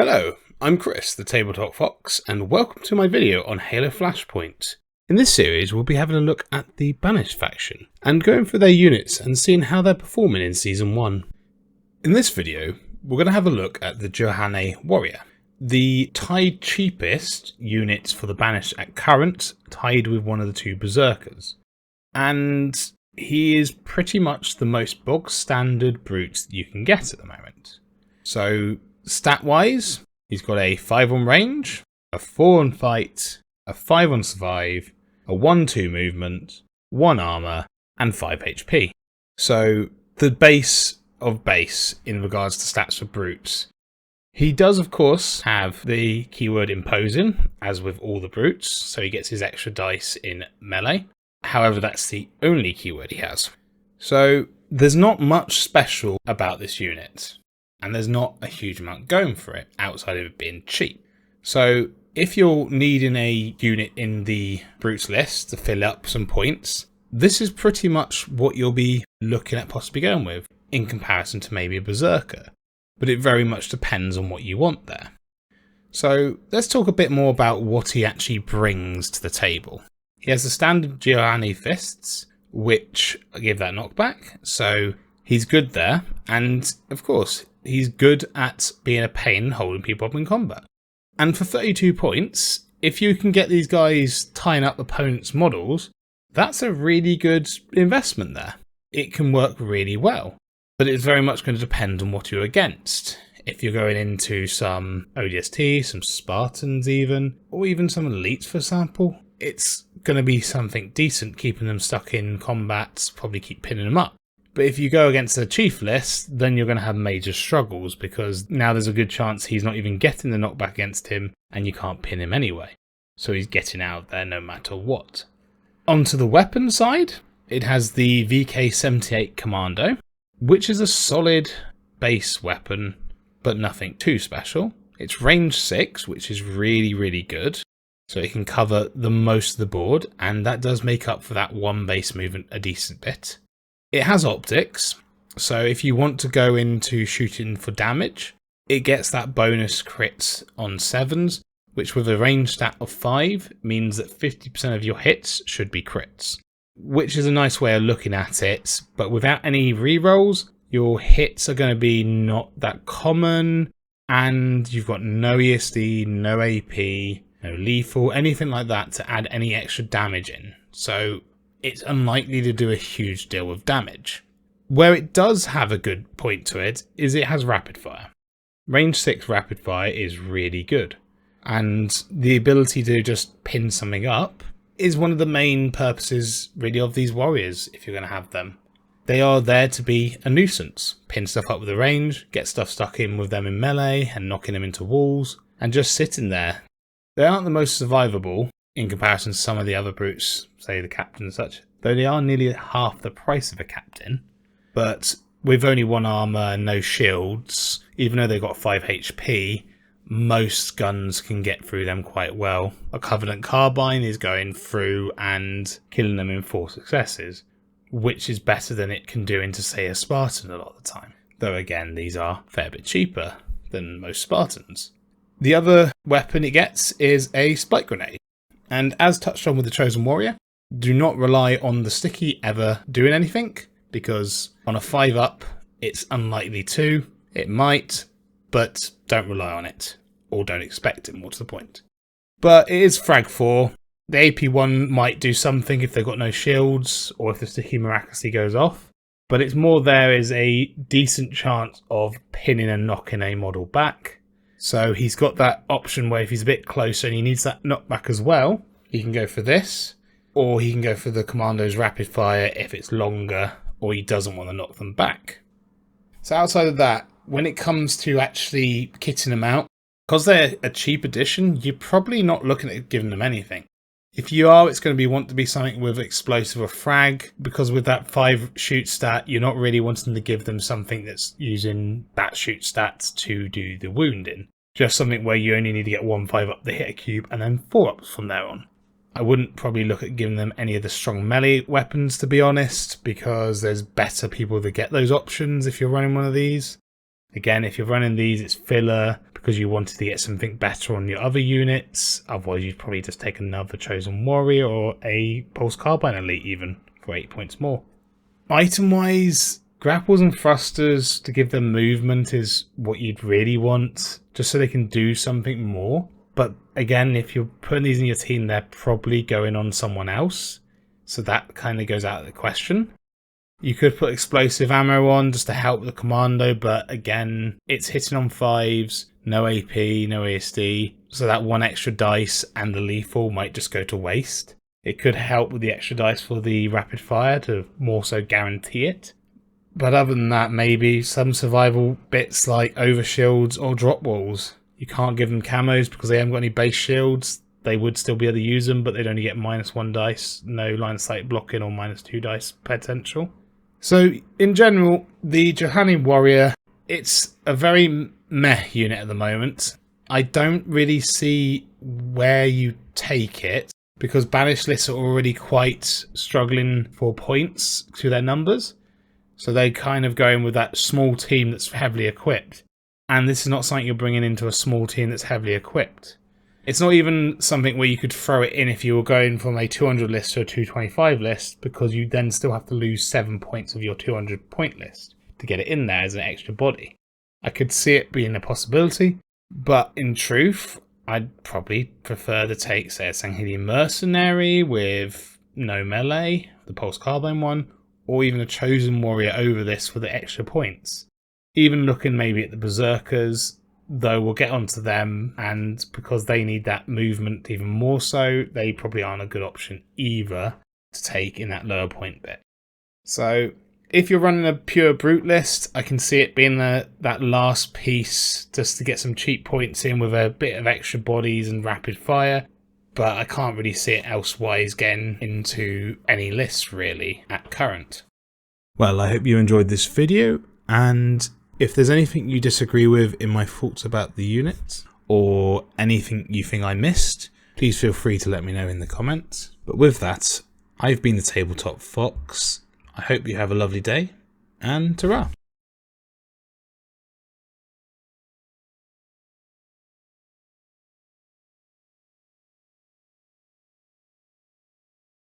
Hello, I'm Chris, the Tabletop Fox, and welcome to my video on Halo Flashpoint. In this series, we'll be having a look at the Banished faction, and going through their units and seeing how they're performing in Season 1. In this video, we're going to have a look at the Jiralhanae Warrior, the tied cheapest unit for the Banished at current, tied with one of the two Berserkers. And he is pretty much the most bog standard brute that you can get at the moment. So, stat-wise, he's got a 5 on range, a 4 on fight, a 5 on survive, a 1-2 movement, 1 armor, and 5 HP. So the base of base in regards to stats for brutes. He does, of course, have the keyword imposing, as with all the brutes, so he gets his extra dice in melee. However, that's the only keyword he has. So there's not much special about this unit. And there's not a huge amount going for it outside of it being cheap. So if you're needing a unit in the brutes list to fill up some points, this is pretty much what you'll be looking at possibly going with in comparison to maybe a Berserker. But it very much depends on what you want there. So let's talk a bit more about what he actually brings to the table. He has the standard Jiralhanae fists, which give that knockback. So he's good there. And of course, he's good at being a pain and holding people up in combat. And for 32 points, if you can get these guys tying up opponents' models, that's a really good investment there. It can work really well. But it's very much going to depend on what you're against. If you're going into some ODST, some Spartans even, or even some elites for example, it's going to be something decent keeping them stuck in combat, probably keep pinning them up. But if you go against a chief list, then you're going to have major struggles because now there's a good chance he's not even getting the knockback against him and you can't pin him anyway. So he's getting out there no matter what. Onto the weapon side, it has the VK-78 Commando, which is a solid base weapon, but nothing too special. It's range 6, which is really, really good. So it can cover the most of the board, and that does make up for that one base movement a decent bit. It has optics, so if you want to go into shooting for damage, it gets that bonus crit on 7s, which with a range stat of 5 means that 50% of your hits should be crits, which is a nice way of looking at it, but without any rerolls, your hits are going to be not that common, and you've got no ESD, no AP, no lethal, anything like that to add any extra damage in. So it's unlikely to do a huge deal of damage. Where it does have a good point to it is it has rapid fire. Range 6 rapid fire is really good. And the ability to just pin something up is one of the main purposes really of these warriors if you're going to have them. They are there to be a nuisance. Pin stuff up with the range, get stuff stuck in with them in melee and knocking them into walls, and just sitting there. They aren't the most survivable in comparison to some of the other brutes, say the captain and such, though they are nearly half the price of a captain. But with only 1 armor and no shields, even though they've got 5 HP, most guns can get through them quite well. A Covenant Carbine is going through and killing them in 4 successes, which is better than it can do into, say, a Spartan a lot of the time. Though again, these are a fair bit cheaper than most Spartans. The other weapon it gets is a Spike Grenade. And as touched on with the Chosen Warrior, do not rely on the sticky ever doing anything, because on a 5-up, it's unlikely to. It might, but don't rely on it, or don't expect it, more to the point. But it is Frag 4. The AP1 might do something if they've got no shields, or if the sticky miraculously goes off, but it's more there is a decent chance of pinning and knocking a model back. So he's got that option where if he's a bit closer and he needs that knockback as well, he can go for this, or he can go for the Commando's rapid fire if it's longer, or he doesn't want to knock them back. So outside of that, when it comes to actually kitting them out, because they're a cheap edition, you're probably not looking at giving them anything. If you are, it's going to want to be something with explosive or frag, because with that 5 shoot stat, you're not really wanting to give them something that's using that shoot stats to do the wounding. Just something where you only need to get 1-5 up the hit cube and then 4 ups from there on. I wouldn't probably look at giving them any of the strong melee weapons, to be honest, because there's better people that get those options if you're running one of these. Again, if you're running these, it's filler, because because you wanted to get something better on your other units. Otherwise you'd probably just take another Chosen Warrior or a Pulse Carbine Elite even for 8 points more. Item wise, grapples and thrusters to give them movement is what you'd really want, just so they can do something more. But again, if you're putting these in your team, they're probably going on someone else, so that kind of goes out of the question. You could put explosive ammo on just to help the commando, but again, it's hitting on 5s, no AP, no ASD, so that one extra dice and the lethal might just go to waste. It could help with the extra dice for the rapid fire to more so guarantee it. But other than that, maybe some survival bits like overshields or drop walls. You can't give them camos because they haven't got any base shields. They would still be able to use them, but they'd only get -1 dice, no line of sight blocking, or -2 dice potential. So in general, the Jiralhanae Warrior, it's a very meh unit at the moment. I don't really see where you take it, because banished lists are already quite struggling for points to their numbers. So they're kind of going with that small team that's heavily equipped. And this is not something you're bringing into a small team that's heavily equipped. It's not even something where you could throw it in if you were going from a 200 list to a 225 list, because you then still have to lose 7 points of your 200 point list to get it in there as an extra body. I could see it being a possibility, but in truth, I'd probably prefer to take, say, a Sanghelian Mercenary with no melee, the Pulse Carbine one, or even a Chosen Warrior over this for the extra points. Even looking maybe at the Berserkers, though we'll get onto them, and because they need that movement even more so, they probably aren't a good option either to take in that lower point bit. So if you're running a pure brute list, I can see it being that last piece just to get some cheap points in with a bit of extra bodies and rapid fire, but I can't really see it elsewise getting into any lists really at current. Well, I hope you enjoyed this video, and if there's anything you disagree with in my thoughts about the unit, or anything you think I missed, please feel free to let me know in the comments. But with that, I've been the Tabletop Fox. I hope you have a lovely day, and ta-ra!